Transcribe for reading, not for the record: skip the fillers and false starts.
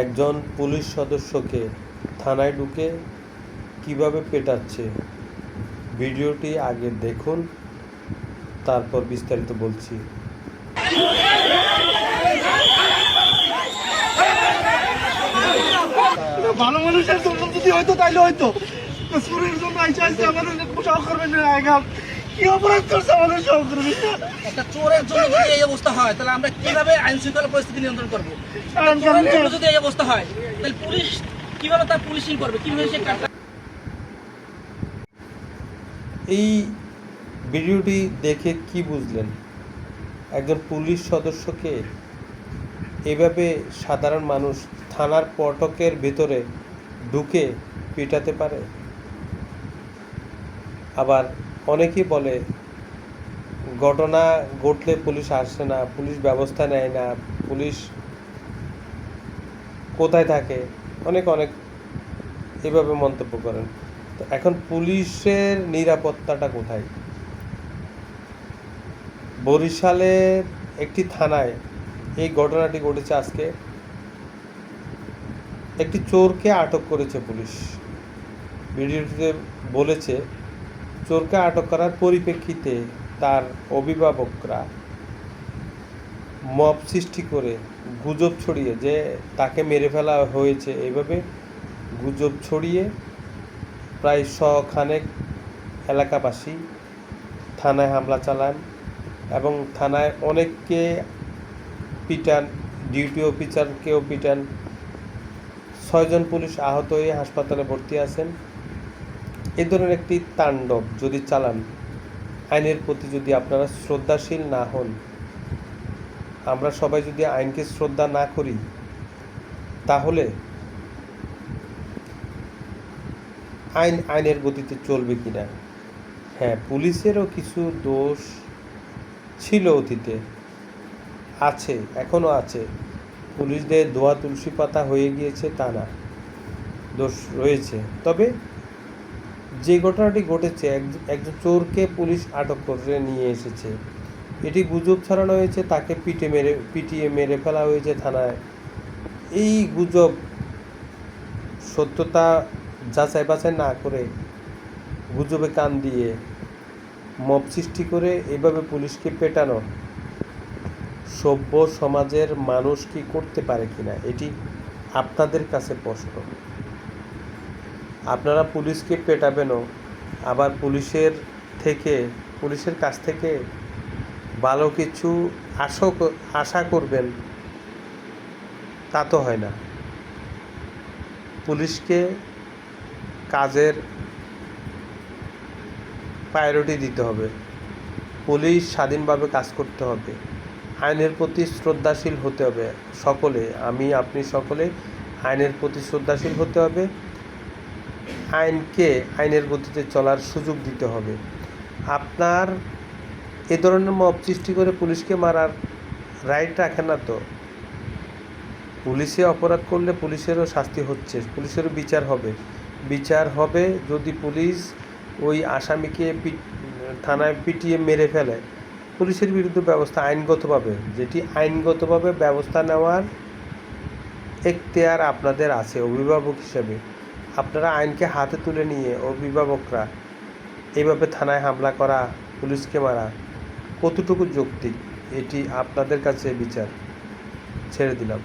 একজন পুলিশ সদস্যকে থানায় ঢুকে কিভাবে পেটাচ্ছে ভিডিওটি আগে দেখুন, তারপর বিস্তারিত বলছি। ভালো মানুষের জন্য যদি হয়তো তাইলে হয়তো সুরের জন্য আইসা আমাদের সহকর্মী কি অপরাধ করছে আমাদের সহকর্মী। একটা চোরের জন্য যদি এই অবস্থা হয় তাহলে আমরা কিভাবে আইন শৃঙ্খলা পরিস্থিতি নিয়ন্ত্রণ করবো? চোরের জন্য যদি এই অবস্থা হয় তাহলে পুলিশ কিভাবে তার পুলিশিং করবে, কিভাবে সে কাজটা? এই ভিডিওটি দেখে কি বুঝলেন? একজন পুলিশ সদস্যকে এভাবে সাধারণ মানুষ থানার ফটকের ভেতরে ঢুকে পেটাতে পারে? আবার অনেকেই বলে ঘটনা ঘটলে পুলিশ আসে না, পুলিশ ব্যবস্থা নেয় না, পুলিশ কোথায় থাকে, অনেক এভাবে মন্তব্য করেন। তো এখন পুলিশের নিরাপত্তাটা কোথায়? বরিশালের একটি থানায় এই ঘটনাটি ঘটেছে আজকে। একটি চোরকে আটক করেছে পুলিশ। ভিডিওটিতে বলেছে চোরকে আটক করার পরিপ্রেক্ষিতে তার অভিভাবকরা মব সৃষ্টি করে গুজব ছড়িয়ে যে তাকে মেরে ফেলা হয়েছে, এইভাবে গুজব ছড়িয়ে প্রায় শখানেক এলাকাবাসী থানায় হামলা চালান এবং থানায় অনেককে পিটান, ডিউটি অফিসারকেও পিটান। 6 জন পুলিশ আহত হয়ে হাসপাতালে ভর্তি আছেন। এই ধরনের একটি তাণ্ডব যদি চালান, আইনের প্রতি যদি আপনারা শ্রদ্ধাশীল না হন, আমরা সবাই যদি আইনকে শ্রদ্ধা না করি, তাহলে আইনের গতিতে চলবে কিনা? হ্যাঁ, পুলিশেরও কিছু দোষ ছিল অতীতে, আছে, এখনও আছে। পুলিশদের ধোয়া তুলসী পাতা হয়ে গিয়েছে তা না, দোষ রয়েছে। তবে যে ঘটনাটি ঘটেছে, একজন চোরকে পুলিশ আটক করে নিয়ে এসেছে, এটি গুজব ছড়ানো হয়েছে, তাকে পিটিয়ে মেরে ফেলা হয়েছে থানায়। এই গুজব সত্যতা যাচাই বাছাই না করে গুজবে কান দিয়ে মব সৃষ্টি করে এভাবে পুলিশকে পেটানো সভ্য সমাজের মানুষ কি করতে পারে কিনা, এটি আপনাদের কাছে প্রশ্ন। আপনারা পুলিশকে পেটাবেনও, আবার পুলিশের কাছ থেকে ভালো কিছু আশা করবেন, তা তো হয় না। পুলিশকে কাজের প্রায়োরিটি দিতে হবে, পুলিশ স্বাধীনভাবে কাজ করতে হবে, আইনের প্রতি শ্রদ্ধাশীল হতে হবে সকলে। আপনি সকলে আইনের প্রতি শ্রদ্ধাশীল হতে হবে, আইনকে আইনের গতিতে চলার সুযোগ দিতে হবে। আপনার এ ধরনের মব সৃষ্টি করে পুলিশকে মারার রাইট রাখেন না তো। পুলিশে অপরাধ করলে পুলিশেরও শাস্তি হচ্ছে, পুলিশেরও বিচার হবে। যদি পুলিশ ওই আসামিকে থানায় পিটিয়ে মেরে ফেলে, পুলিশের বিরুদ্ধে ব্যবস্থা আইনগতভাবে ব্যবস্থা নেওয়ার এখতিয়ার আপনাদের আছে অভিভাবক হিসেবে। আপনারা আইনকে হাতে তুলে নিয়ে অভিভাবকরা এইভাবে থানায় হামলা করা, পুলিশকে মারা কতটুকু যৌক্তিক, এটি আপনাদের কাছে বিচার ছেড়ে দিলাম।